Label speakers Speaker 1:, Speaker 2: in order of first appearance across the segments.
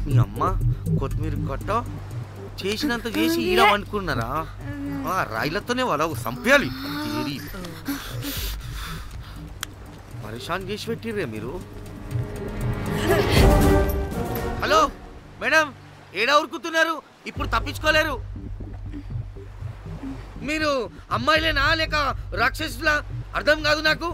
Speaker 1: మీ అమ్మ కొత్తిమీర కట్ట చేసినంత చేసి ఈడ అనుకున్నారా? రాయిలతోనే వాళ్ళ సంపేయాలి. పరేషాన్ చేసి పెట్టిర్రే మీరు. హలో మేడం, ఏడా ఉరుకుతున్నారు? ఇప్పుడు తప్పించుకోలేరు. మీరు అమ్మాయిలేనా లేక రాక్షసులా? అర్థం కాదు నాకు.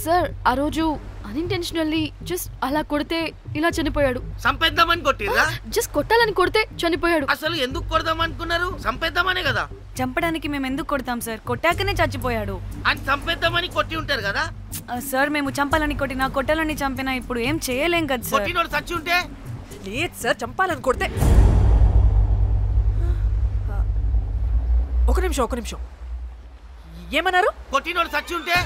Speaker 2: సార్ ఆ రోజు అన్ఇంటెన్షనల్లీ జస్ట్ అలా కొడితే ఇలా చనిపోయాడు.
Speaker 1: సంపేద్దామని కొట్టిర్రా?
Speaker 2: జస్ట్ కొట్టాలని కొడితే చనిపోయాడు.
Speaker 1: అసలు ఎందుకు కొడదాం అనుకున్నారు? సంపేద్దామనే కదా.
Speaker 3: చంపడానికి మేము ఎందుకు కొడతాం సార్? కొట్టాకనే చచ్చిపోయాడు.
Speaker 1: అని సంపేద్దామని కొట్టి ఉంటారు కదా
Speaker 3: సార్. మేము చంపాలని కొట్టినా కొట్టాలని చంపినా ఇప్పుడు ఏం చేయలేం కదా సార్.
Speaker 1: కొట్టినోడు చచ్చి ఉంటే?
Speaker 4: లేదు సార్, చంపాలని కొడితే. ఒక నిమిషం ఏమన్నారు?
Speaker 1: కొట్టినోడు చచ్చి ఉంటే?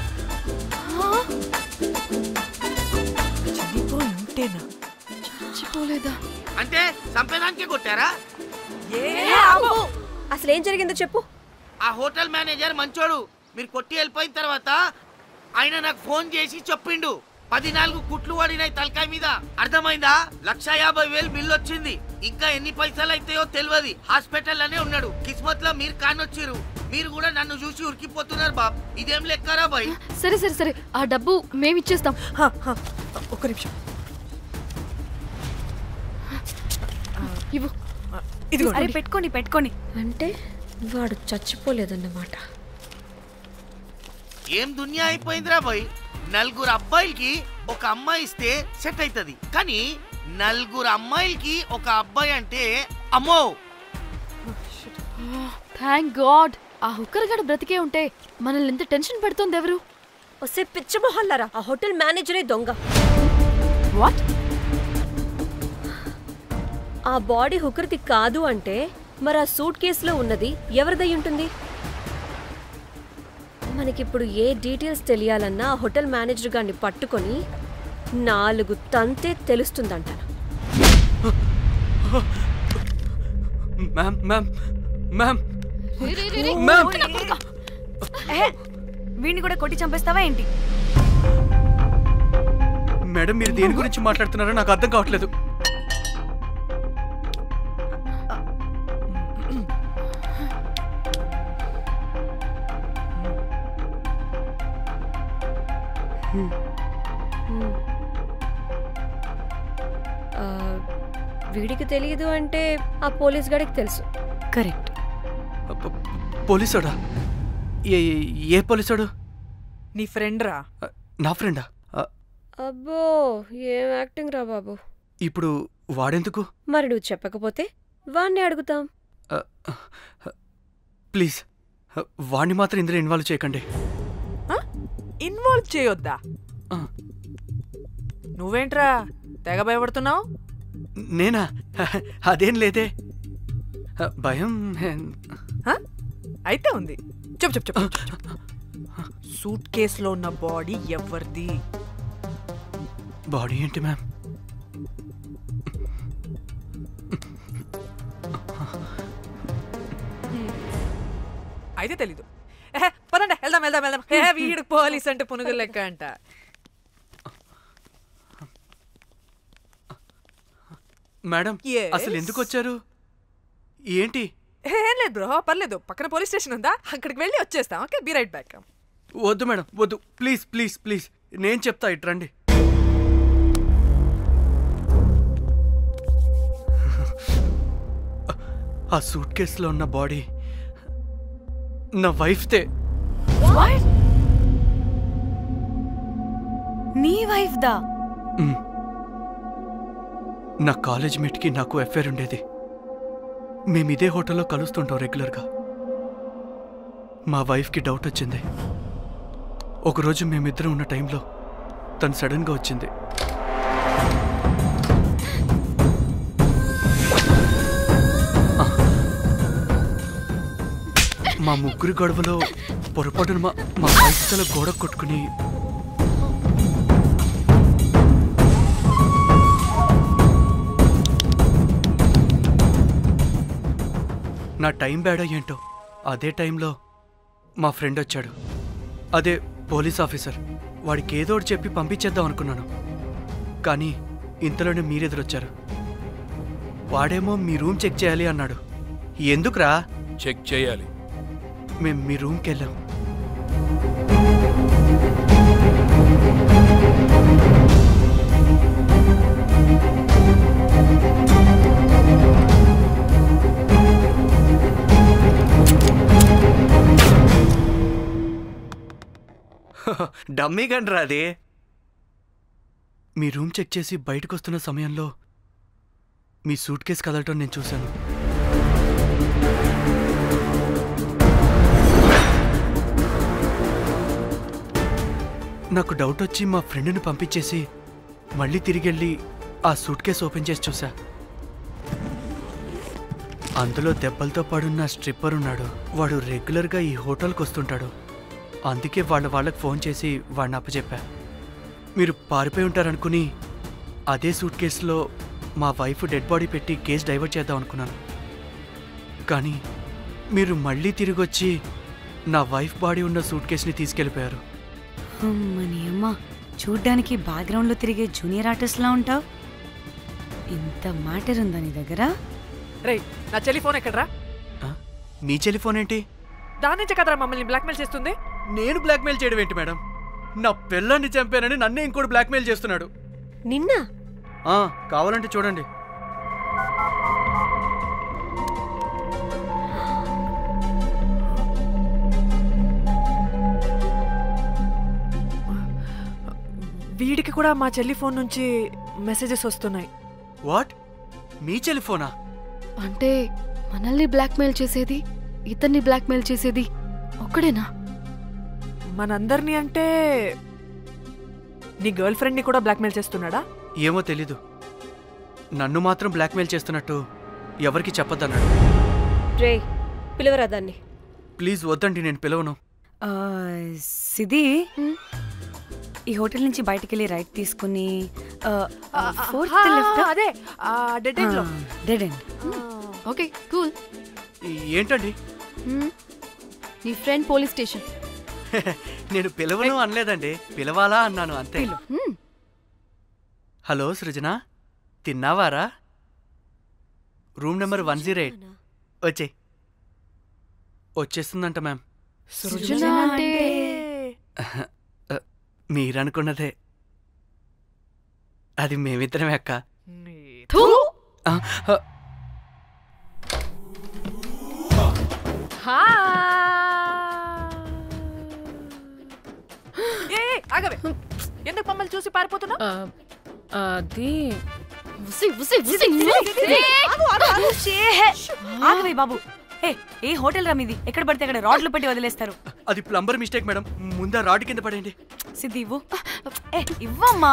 Speaker 4: చనిపోయి ఉంటేనా?
Speaker 2: చచ్చిపోలేదా
Speaker 1: అంటే సంపేదానికే కొట్టారా?
Speaker 5: అసలు ఏం జరిగిందో చెప్పు.
Speaker 1: ఆ హోటల్ మేనేజర్ మంచోడు. మీరు కొట్టి వెళ్ళిపోయిన తర్వాత ఆయన నాకు ఫోన్ చేసి చెప్పిండు 14 కుట్లు పడినాయి తలకాయ మీద. అర్థమైందా? 1,50,000 బిల్లు వచ్చింది. ఇంకా ఎన్ని పైసలు అయితాయో తెలియదు. హాస్పిటల్ లోనే ఉన్నాడు. కిస్మత్ లో మీరు కానొచ్చిరు. మీరు కూడా నన్ను చూసి ఉరికిపోతున్నారు బాబ్. ఇదేం లెక్కరా బాయ్?
Speaker 2: సరే సరే సరే, ఆ డబ్బు మేమిచ్చేస్తాం.
Speaker 4: ఒక నిమిషం
Speaker 2: ఇవ్వు.
Speaker 4: ఇదిగో.
Speaker 3: అరే పెట్టుకోండి.
Speaker 5: అంటే వాడు చచ్చిపోలేదన్నమాట.
Speaker 1: ఏం దునియా అయిపోయిందిరా బాయ్. 4 అబ్బాయిలకి ఒక అమ్మాయి ఇస్తే సెట్ అవుతుంది, కానీ 4 అమ్మాయిలకి ఒక అబ్బాయి అంటే అమ్మో.
Speaker 2: థ్యాంక్ గాడ్ ఆ హుక్కర్ గడు బ్రతికే ఉంటే మనల్ని ఎంత టెన్షన్ పెడుతుంది ఎవరు?
Speaker 5: వస్తే పిచ్చి మొహల్లారా, ఆ హోటల్ మేనేజరే దొంగ.
Speaker 2: వాట్?
Speaker 5: ఆ బాడీ హుకర్ది కాదు అంటే మరి ఆ సూట్ కేసులో ఉన్నది ఎవరిదై ఉంటుంది? మనకిప్పుడు ఏ డీటెయిల్స్ తెలియాలన్నా ఆ హోటల్ మేనేజర్ గారిని పట్టుకొని 4 తంతే తెలుస్తుందంట.
Speaker 3: వీడిని కూడా కొట్టి చంపేస్తావా ఏంటి?
Speaker 6: మేడం, మీరు దేని గురించి మాట్లాడుతున్నారో నాకు అర్థం కావట్లేదు.
Speaker 5: వీడికి తెలియదు అంటే ఆ పోలీస్ గాడికి తెలుసు.
Speaker 3: కరెక్ట్.
Speaker 6: పోలీసోడా? ఏ పోలీసోడు?
Speaker 4: నీ ఫ్రెండ్ రా.
Speaker 6: నా ఫ్రెండా?
Speaker 5: అబ్బో, ఏం యాక్టింగ్ రా బాబు.
Speaker 6: ఇప్పుడు వాడెందుకు?
Speaker 5: మరి నువ్వు చెప్పకపోతే వాణ్ణి అడుగుతాం.
Speaker 6: ప్లీజ్ వాణ్ణి మాత్రం ఇందులో ఇన్వాల్వ్ చేయకండి.
Speaker 4: ఇన్వాల్వ్ చేయొద్దా? నువ్వేంట్రా తెగ భయపడుతున్నావు?
Speaker 6: నేనా? అదేం లేదే, భయం.
Speaker 4: అయితే ఉంది. చెప్పు. సూట్ కేసులో ఉన్న బాడీ ఎవరిది?
Speaker 6: బాడీ ఏంటి మ్యామ్?
Speaker 4: అయితే తెలీదు. పదండి వెళ్దాం. వీడు పోలీస్ అంటే పునుగులు లెక్క అంట.
Speaker 6: మేడం, అసలు ఎందుకు వచ్చారు? ఏంటి?
Speaker 4: ఏం లేదు బ్రో, పర్లేదు. పక్కన పోలీస్ స్టేషన్ ఉందా, అక్కడికి వెళ్ళి వచ్చేస్తాం. Okay, be right back.
Speaker 6: వద్దు మేడం, వద్దు. ప్లీజ్ నేను చెప్తా, ఇటు రండి. ఆ సూట్ కేసులో ఉన్న బాడీ నా వైఫ్దే.
Speaker 3: నీ వైఫ్ దా?
Speaker 6: నా కాలేజ్ మేట్కి నాకు అఫేర్ ఉండేది. మేము ఇదే హోటల్లో కలుస్తుంటాం రెగ్యులర్గా. మా వైఫ్కి డౌట్ వచ్చింది. ఒకరోజు మేమిద్దరం ఉన్న టైంలో తను సడన్గా వచ్చింది. మా ముగ్గురి గొడవలో పొరపాటున మా వైఫ్ తల గోడ కొట్టుకుని నా టైం బ్యాడ్ ఏంటో అదే టైంలో మా ఫ్రెండ్ వచ్చాడు. అదే పోలీస్ ఆఫీసర్. వాడికి ఏదో ఒకటి చెప్పి పంపించేద్దాం అనుకున్నాను, కానీ ఇంతలోనే మీరెదురొచ్చారు. వాడేమో మీ రూమ్ చెక్ చేయాలి అన్నాడు. ఎందుకురా?
Speaker 7: చెక్ చేయాలి.
Speaker 6: మేము మీ రూమ్కి వెళ్ళాం. డమ్మీ గండ్రా అది. మీ రూమ్ చెక్ చేసి బయటకు వస్తున్న సమయంలో మీ సూట్ కేసు కదలటం నేను చూశాను. నాకు డౌట్ వచ్చి మా ఫ్రెండ్ని పంపించేసి మళ్ళీ తిరిగెళ్ళి ఆ సూట్ కేసు ఓపెన్ చేసి చూసా. అందులో దెబ్బలతో పడున్న స్ట్రిప్పర్ ఉన్నాడు. వాడు రెగ్యులర్గా ఈ హోటల్కి వస్తుంటాడు. అందుకే వాళ్ళకి ఫోన్ చేసి వాడిని అప్పచెప్పా. మీరు పారిపోయి ఉంటారనుకుని అదే సూట్ కేసులో మా వైఫ్ డెడ్ బాడీ పెట్టి కేసు డైవర్ట్ చేద్దాం అనుకున్నాను. కానీ మీరు మళ్ళీ తిరిగి వచ్చి నా వైఫ్ బాడీ ఉన్న సూట్ కేసుని తీసుకెళ్ళిపోయారు.
Speaker 3: అమ్మని అమ్మ, చూడ్డానికి బ్యాక్గ్రౌండ్లో తిరిగే జూనియర్ ఆర్టిస్ట్లా ఉంటావు. ఇంత మ్యాటర్ ఉందా నీ దగ్గర?
Speaker 4: రేయ్, నా చెల్లి ఫోన్ ఎక్కడరా?
Speaker 6: మీ టెలిఫోన్ ఏంటి?
Speaker 4: దాని నుంచే కదరా మమ్మల్ని బ్లాక్మెయిల్ చేస్తుంది.
Speaker 6: నేను బ్లాక్మెయిల్ చేయడం ఏంటి మేడం? నా పిల్లాన్ని చంపానని నన్నే ఇంకోటి బ్లాక్మెయిల్ చేస్తున్నాడు.
Speaker 5: నిన్న
Speaker 6: కావాలంటే చూడండి.
Speaker 4: వీడికి కూడా మా చెల్లి ఫోన్ నుంచి మెసేజెస్ వస్తున్నాయి.
Speaker 6: వాట్? మీ టెలిఫోనా?
Speaker 2: అంటే మనల్ని బ్లాక్మెయిల్ చేసేది, ఇతన్ని బ్లాక్మెయిల్ చేసేది ఒక్కడేనా?
Speaker 4: మనందరినీ అంటే నీ గర్ల్ ఫ్రెండ్ని కూడా బ్లాక్మెయిల్ చేస్తున్నాడా?
Speaker 6: ఏమో తెలీదు. నన్ను మాత్రం బ్లాక్మెయిల్ చేస్తున్నట్టు ఎవరికి చెప్పొద్దన్నాడు.
Speaker 5: రే, పిలవరా దాన్ని.
Speaker 6: ప్లీజ్ వద్దండి, నేను పిలవను.
Speaker 3: సిది, ఈ హోటల్ నుంచి బయటికి వెళ్ళి రైట్ తీసుకుని
Speaker 4: అదే డెడ్ ఎండ్ లో.
Speaker 3: Dead end.
Speaker 2: Okay, cool.
Speaker 6: ఏంటండి?
Speaker 2: నీ ఫ్రెండ్ పోలీస్ స్టేషన్.
Speaker 6: నేను పిలవను అనలేదండి, పిలవాలా అన్నాను అంతే. హలో సృజన, తిన్నావారా? Room number 108. వచ్చేస్తుందంట మ్యామ్.
Speaker 2: సృజన అంటే
Speaker 6: మీరనుకున్నదే. అది మేమిద్దరమే అక్క.
Speaker 4: ఆగవే, ఎందుకు మమ్మల్ని చూసి పారిపోతున్నా?
Speaker 2: అది
Speaker 3: ఆగవే బాబు. ఏ హోటల్ రా మీది? ఎక్కడ పడితే అక్కడ రాడ్లు పెట్టి వదిలేస్తారు.
Speaker 6: అది ప్లంబర్ మిస్టేక్ మేడం. ముందా రాడ్ కింద పడేయండి.
Speaker 3: సిద్ధి ఇవ్వు. ఇవ్వమ్మా.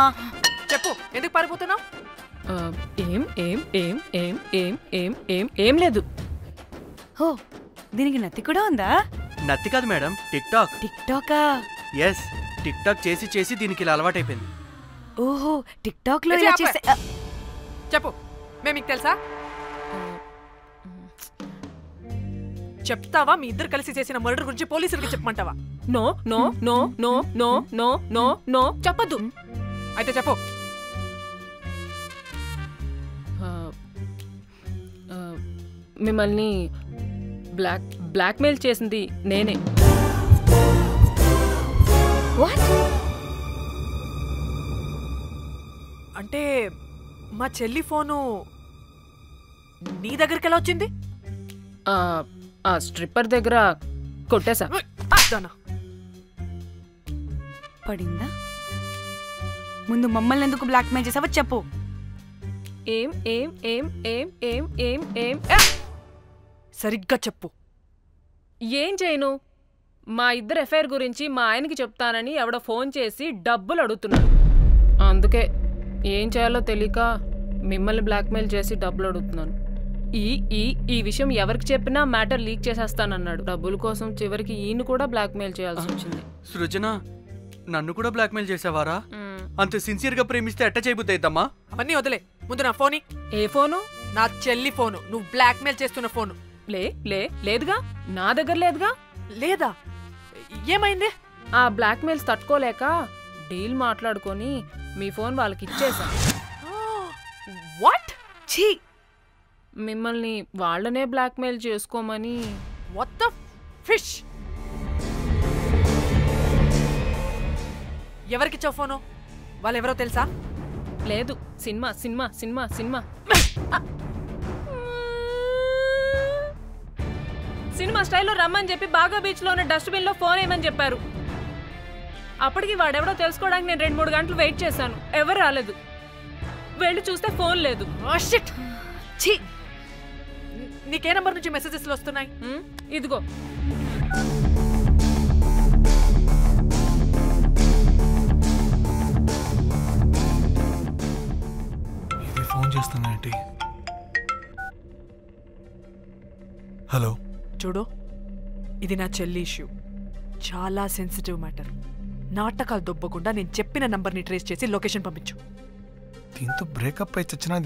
Speaker 4: చెప్పు, ఎందుకు పారిపోతున్నావు?
Speaker 2: ఏం లేదు.
Speaker 3: హో, దీనికి నత్తి కూడా ఉందా?
Speaker 6: నత్తి కాదు మేడం, టిక్ టాక్.
Speaker 3: టిక్ టాకా?
Speaker 6: ఎస్, టిక్ టాక్ చేసి చేసి దీనికి ఇలా అలవాటైపోయింది.
Speaker 3: ఓహో, టిక్ టాక్ లో ఇలా చేస్తే.
Speaker 4: చెప్పు, మేము మీకు తెలుసా? చెప్తావా? మీ ఇద్దరు కలిసి చేసిన మర్డర్ గురించి పోలీసులకి చెప్పమంటావా?
Speaker 2: No no no no no no no no చెప్పద్దు.
Speaker 4: అయితే చెప్పు.
Speaker 2: మిమ్మల్ని బ్లాక్మెయిల్ చేసింది నేనే.
Speaker 4: అంటే మా చెల్లి ఫోను నీ దగ్గరికి ఎలా వచ్చింది?
Speaker 2: ఆ స్ట్రిప్పర్ దగ్గర కొట్టేశా.
Speaker 3: పడిందా? ముందు మమ్మల్ని ఎందుకు బ్లాక్మెయిల్ చేసావో చెప్పు.
Speaker 2: ఏం ఏం ఏం ఏం ఏం ఏం ఏం
Speaker 4: సరిగ్గా చెప్పు.
Speaker 2: ఏం చేయను? మా ఇద్దరు ఎఫ్ఐఆర్ గురించి మా ఆయనకి చెప్తానని ఎవడో ఫోన్ చేసి డబ్బులు అడుగుతున్నాడు. అందుకే ఏం చేయాలో తెలియక మిమ్మల్ని బ్లాక్మెయిల్ చేసి డబ్బులు అడుగుతున్నాను. ఈ విషయం ఎవరికి చెప్పినా మ్యాటర్ లీక్ చేసేస్తానన్నాడు. డబ్బుల కోసం చివరికి ఈయన కూడా బ్లాక్మెయిల్ చేయాల్సి వచ్చింది.
Speaker 6: సృజన, నన్ను కూడా బ్లాక్మెయిల్ చేసావారా? అంత సిన్సియర్ గా ప్రేమిస్తే ఎట్ట చేయబుద్దయిద్దమ్మా?
Speaker 4: అవన్నీ వదిలే, ముందు నా ఫోన్.
Speaker 2: ఏ ఫోను?
Speaker 4: నా చెల్లి ఫోను. నువ్వు బ్లాక్మెయిల్ చేస్తున్న ఫోను.
Speaker 2: లేదుగా, నా దగ్గర లేదుగా.
Speaker 4: లేదా? ఏమైంది?
Speaker 2: ఆ బ్లాక్మెయిల్స్ తట్టుకోలేక డీల్ మాట్లాడుకొని మీ ఫోన్ వాళ్ళకి ఇచ్చేసా.
Speaker 3: ఛీ
Speaker 2: మిమ్మల్ని వాళ్ళనే బ్లాక్మెయిల్ చేసుకోమని.
Speaker 4: What the fish. ఎవరికిచ్చావు ఫోను? వాళ్ళెవరో తెలుసా?
Speaker 2: లేదు, cinema cinema cinema cinema cinema స్టైల్లో రమ్మని చెప్పి బాగా బీచ్లో ఉన్న డస్ట్బిన్లో ఫోన్ వేయమని చెప్పారు. అప్పటికి వాడెవడో తెలుసుకోవడానికి నేను 2-3 గంటలు వెయిట్ చేశాను. ఎవరు రాలేదు. వెళ్ళి చూస్తే ఫోన్ లేదు.
Speaker 4: షిట్. ఛీ. నీకే నంబర్ నుంచి మెసేజెస్లు వస్తున్నాయి?
Speaker 2: ఇదిగో.
Speaker 7: ఫోన్ చేస్తానంటే. హలో.
Speaker 4: చూడు, ఇది నా చెల్లి ఇష్యూ. చాలా సెన్సిటివ్ మ్యాటర్. నాటకాలు దొబ్బకుండా నేను చెప్పిన నంబర్ని ట్రేస్ చేసి లొకేషన్ పంపించు.
Speaker 7: దీంతో బ్రేకప్ అయి చచ్చినా